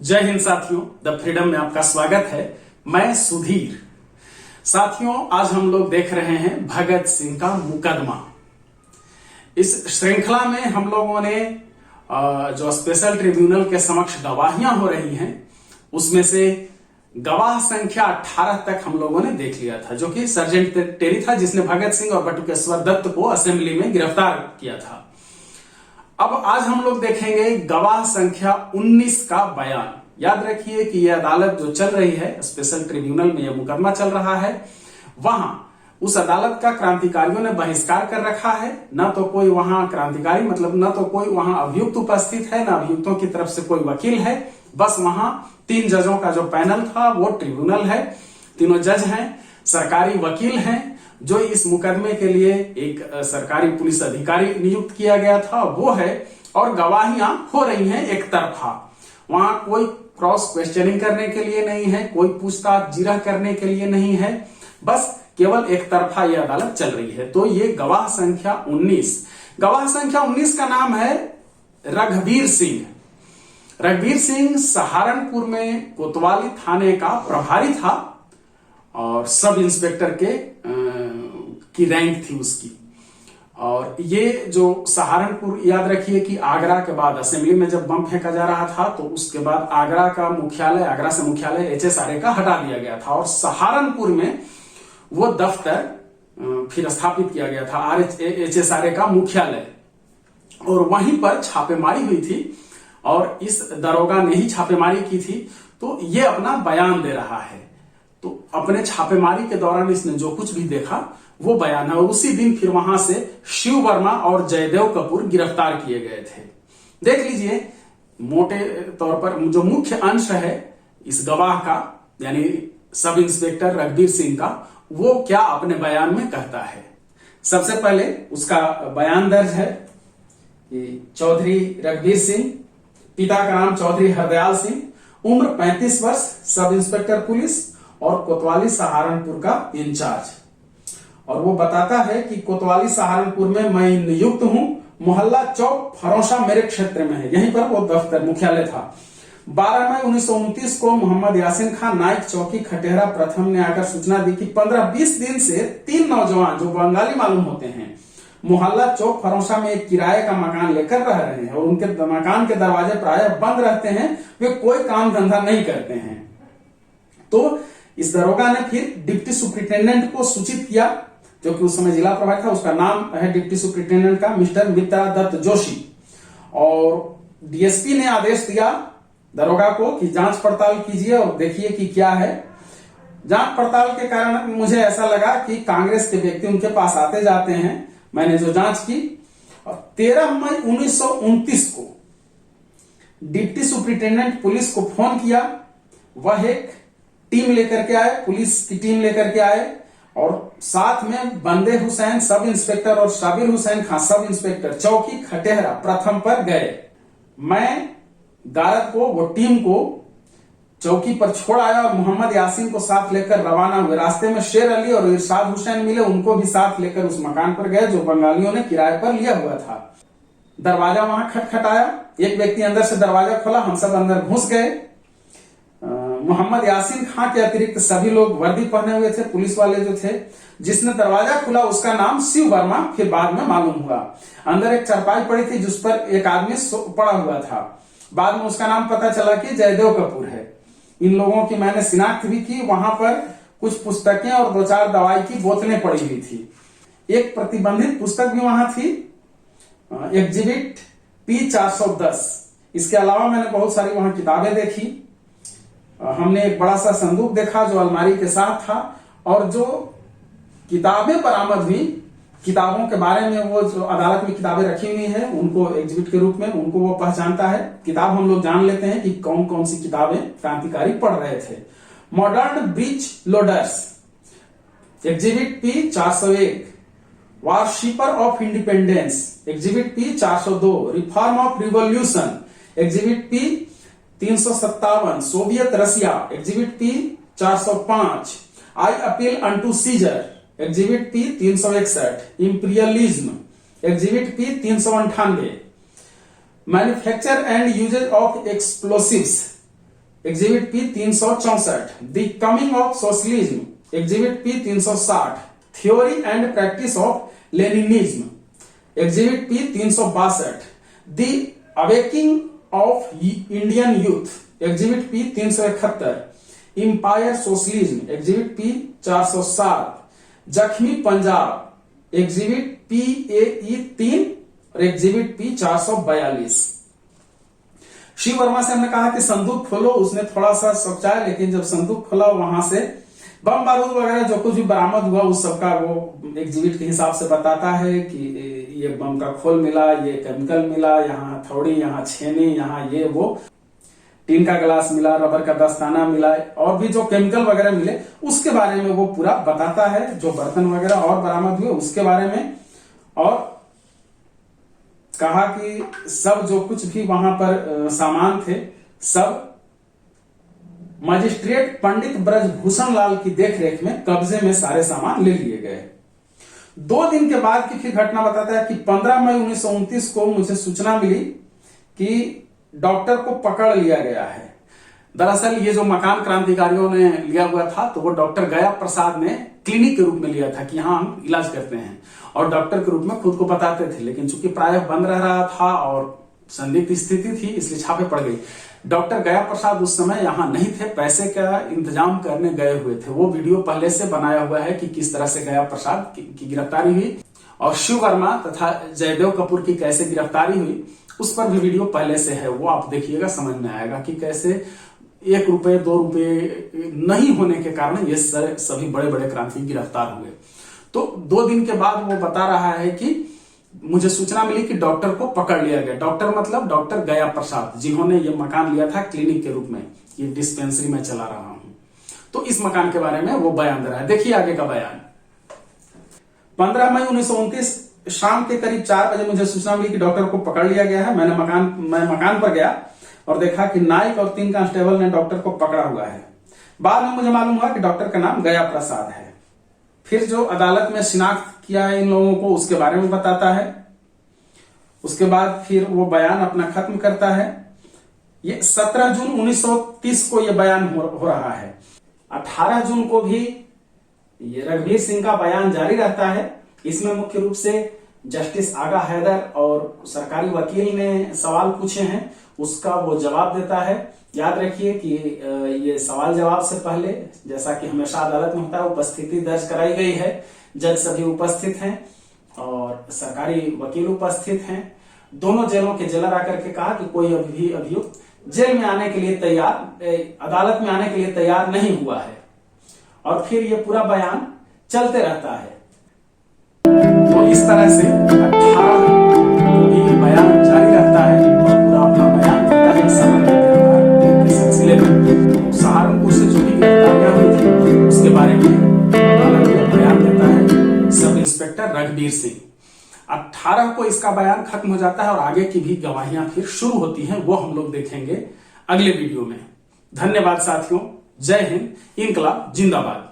जय हिंद साथियों, the freedom में आपका स्वागत है। मैं सुधीर। साथियों, आज हम लोग देख रहे हैं भगत सिंह का मुकदमा। इस श्रृंखला में हम लोगों ने जो स्पेशल ट्रिब्यूनल के समक्ष गवाहियां हो रही हैं, उसमें से गवाह संख्या 18 तक हम लोगों ने देख लिया था, जो कि सर्जेंट टेरी था, जिसने भगत सिंह और बटुकेश्वर दत्त को असेंबली में गिरफ्तार किया था। अब आज हम लोग देखेंगे गवाह संख्या 19 का बयान। याद रखिए कि यह अदालत जो चल रही है, स्पेशल ट्रिब्यूनल में यह मुकदमा चल रहा है, वहां उस अदालत का क्रांतिकारियों ने बहिष्कार कर रखा है। न तो कोई वहां क्रांतिकारी मतलब न तो कोई वहां अभियुक्त उपस्थित है, न अभियुक्तों की तरफ से कोई वकील है। बस वहां 3 जजों का जो पैनल था वो ट्रिब्यूनल है। तीनों जज हैं, सरकारी वकील हैं, जो इस मुकदमे के लिए एक सरकारी पुलिस अधिकारी नियुक्त किया गया था वो है, और गवाहियां हो रही हैं एक तरफा। वहां कोई क्रॉस क्वेश्चनिंग करने के लिए नहीं है, कोई पूछताछ जिरह करने के लिए नहीं है, बस केवल एक तरफा यह अदालत चल रही है। तो ये गवाह संख्या 19 का नाम है रघुवीर सिंह। रघुवीर सिंह सहारनपुर में कोतवाली थाने का प्रभारी था और सब इंस्पेक्टर की रैंक थी उसकी। और ये जो सहारनपुर, याद रखिए कि आगरा के बाद असेंबली में जब बम फेंका जा रहा था तो उसके बाद आगरा से मुख्यालय HSRA का हटा दिया गया था और सहारनपुर में वो दफ्तर फिर स्थापित किया गया था, HSRA का मुख्यालय। और वहीं पर छापेमारी हुई थी और इस दरोगा ने ही छापेमारी की थी। तो ये अपना बयान दे रहा है। तो अपने छापेमारी के दौरान इसने जो कुछ भी देखा वो बयान है। और उसी दिन फिर वहां से शिव वर्मा और जयदेव कपूर गिरफ्तार किए गए थे। देख लीजिए मोटे तौर पर जो मुख्य अंश है इस गवाह का, यानी सब इंस्पेक्टर रघुवीर सिंह का, वो क्या अपने बयान में कहता है। सबसे पहले उसका बयान दर्ज है। चौधरी रघुवीर सिंह, पिता का नाम चौधरी हरदयाल सिंह, उम्र 35 वर्ष, सब इंस्पेक्टर पुलिस और कोतवाली सहारनपुर का इंचार्ज। और वो बताता है कि कोतवाली सहारनपुर में मैं नियुक्त हूं। मोहल्ला चौक फरोशा मेरे क्षेत्र में है, यहीं पर वो दफ्तर मुख्यालय था। 12 मई 1929 को मोहम्मद यासीन खान नाइक चौकी खटेहरा प्रथम ने आकर सूचना दी कि 15-20 दिन से 3 नौजवान जो बंगाली मालूम होते हैं मोहल्ला चौक फरोशा में एक किराए का मकान लेकर रह रहे हैं और उनके मकान के दरवाजे प्रायः बंद रहते हैं, वे कोई काम धंधा नहीं करते हैं। तो इस दरोगा ने फिर डिप्टी सुपरिटेंडेंट को सूचित किया, जो कि उस समय जिला प्रभारी था। उसका नाम है डिप्टी सुपरिटेंडेंट का मिस्टर मित्रा दत्त जोशी। और डीएसपी ने आदेश दिया दरोगा को कि जांच पड़ताल कीजिए और देखिए कि क्या है। जांच पड़ताल के कारण मुझे ऐसा लगा कि कांग्रेस के व्यक्ति उनके पास आते जाते हैं। मैंने जो जांच की और 13 मई 1929 को डिप्टी सुपरिटेंडेंट पुलिस को फोन किया। वह एक टीम लेकर के आए, पुलिस की टीम लेकर के आए और साथ में बंदे हुसैन सब इंस्पेक्टर और शाबिर हुसैन खान सब इंस्पेक्टर चौकी खटेहरा प्रथम पर गए। मैं गारद को, वो टीम को चौकी पर छोड़ आया और मोहम्मद यासीन को साथ लेकर रवाना हुए। रास्ते में शेर अली और इरशाद हुसैन मिले, उनको भी साथ लेकर उस मकान पर गए जो बंगालियों ने किराए पर लिया हुआ था। दरवाजा वहां खटखटाया, एक व्यक्ति अंदर से दरवाजा खोला, हम सब अंदर घुस गए। मोहम्मद यासीन खान के अतिरिक्त सभी लोग वर्दी पहने हुए थे, पुलिस वाले जो थे। जिसने दरवाजा खुला उसका नाम शिव वर्मा फिर बाद में मालूम हुआ। अंदर एक चारपाई पड़ी थी जिस पर एक आदमी पड़ा हुआ था। बाद में उसका नाम पता चला कि जयदेव कपूर है। इन लोगों की मैंने शिनाख्त भी की। वहां पर कुछ पुस्तकें और 2-4 दवाई की बोतलें पड़ी हुई थी। एक प्रतिबंधित पुस्तक भी वहां थी, एग्जिबिट P410। इसके अलावा मैंने बहुत सारी वहां किताबें देखी। हमने एक बड़ा सा संदूक देखा जो अलमारी के साथ था, और जो किताबें बरामद हुई, किताबों के बारे में, वो जो अदालत में किताबें रखी हुई हैं उनको एग्जिबिट के रूप में उनको वो पहचानता है। किताब हम लोग जान लेते हैं कि कौन कौन सी किताबें क्रांतिकारी पढ़ रहे थे। Modern breech loaders, exhibit P401। Worshipper of independence, exhibit P402। Reform of revolution, exhibit P357। Soviet Russia, exhibit P405। I appeal unto Caesar, exhibit P361। Imperialism, exhibit P398। Manufacture and uses of explosives, exhibit P 364, the coming of socialism, exhibit P 360, theory and practice of Leninism, exhibit P 362, the awakening of Indian youth, exhibit P 371, empire socialism, exhibit P 407, जख्मी Punjab, exhibit P A 3 और exhibit P 442। Shiv Verma से हमने कहा कि संदूक खोलो, उसने थोड़ा सा सोचा, लेकिन जब संदूक खोला वहां से बम बारूद वगैरह जो कुछ भी बरामद हुआ उस सबका वो एग्जिबिट के हिसाब से बताता है कि ये बम का खोल मिला, ये केमिकल मिला, यहाँ हथौड़ी, यहाँ छेनी, यहाँ ये वो, टीन का गिलास मिला, रबर का दस्ताना मिला, और भी जो केमिकल वगैरह मिले उसके बारे में वो पूरा बताता है, जो बर्तन वगैरह और बरामद हुए उसके बारे में। और कहा कि सब जो कुछ भी वहां पर सामान थे सब मजिस्ट्रेट पंडित ब्रजभूषण लाल की देखरेख में कब्जे में सारे सामान ले लिए गए। 2 दिन के बाद की फिर घटना बताता है कि 15 मई 1929 को मुझे सूचना मिली कि डॉक्टर को पकड़ लिया गया है। दरअसल ये जो मकान क्रांतिकारियों ने लिया हुआ था तो वो डॉक्टर गया प्रसाद ने क्लिनिक के रूप में लिया था कि यहाँ हम इलाज करते हैं, और डॉक्टर के रूप में खुद को बताते थे, लेकिन चूंकि प्रायः बंद रह रहा था और संदिग्ध स्थिति थी इसलिए छापे पड़ गई। डॉक्टर गया प्रसाद उस समय यहाँ नहीं थे, पैसे का इंतजाम करने गए हुए थे। वो वीडियो पहले से बनाया हुआ है कि किस तरह से गया प्रसाद की गिरफ्तारी हुई, और शिव वर्मा तथा जयदेव कपूर की कैसे गिरफ्तारी हुई उस पर भी वीडियो पहले से है। वो आप देखिएगा, समझ में आएगा कि कैसे 1 रुपए 2 रुपए नहीं होने के कारण ये सभी बड़े बड़े क्रांति गिरफ्तार हुए। तो 2 दिन के बाद वो बता रहा है कि मुझे सूचना मिली कि डॉक्टर को पकड़ लिया गया। डॉक्टर मतलब डॉक्टर गया प्रसाद, जिन्होंने ये मकान लिया था क्लिनिक के रूप में, ये डिस्पेंसरी में चला रहा हूं। तो इस मकान के बारे में वो बयान दे रहा है। देखिए आगे का बयान। 15 मई 1929 शाम के करीब 4 बजे मुझे सूचना मिली कि डॉक्टर को पकड़ लिया गया है। मैं मकान पर गया और देखा कि नाइक और 3 कांस्टेबल ने डॉक्टर को पकड़ा हुआ है। बाद में मुझे मालूम हुआ कि डॉक्टर का नाम गया प्रसाद है। फिर जो अदालत में शिनाख्त किया है इन लोगों को उसके बारे में बताता है। उसके बाद फिर वो बयान अपना खत्म करता है। ये 17 जून 1930 को ये बयान हो रहा है। 18 जून को भी ये रघुवीर सिंह का बयान जारी रहता है। इसमें मुख्य रूप से जस्टिस आगा हैदर और सरकारी वकील ने सवाल पूछे हैं, उसका वो जवाब देता है। याद रखिए कि ये सवाल जवाब से पहले, जैसा कि हमेशा अदालत में होता है, उपस्थिति दर्ज कराई गई है। जज सभी उपस्थित हैं और सरकारी वकील उपस्थित हैं। दोनों जेलों के जेलर आकर के कहा कि कोई अभी अभियुक्त जेल में आने के लिए तैयार, अदालत में आने के लिए तैयार नहीं हुआ है। और फिर ये पूरा बयान चलते रहता है। तो इस तरह से 18 को भी बयान जारी रहता है और पूरा अपना बयान देता है सिलसिले में। सहारनपुर से जो भी गिरफ्तारियां हुई थी उसके बारे में अदालत में बयान देता है सब इंस्पेक्टर रघुवीर सिंह। 18 को इसका बयान खत्म हो जाता है और आगे की भी गवाहियां फिर शुरू होती हैं, वो हम लोग देखेंगे अगले वीडियो में। धन्यवाद साथियों, जय हिंद, इंकलाब जिंदाबाद।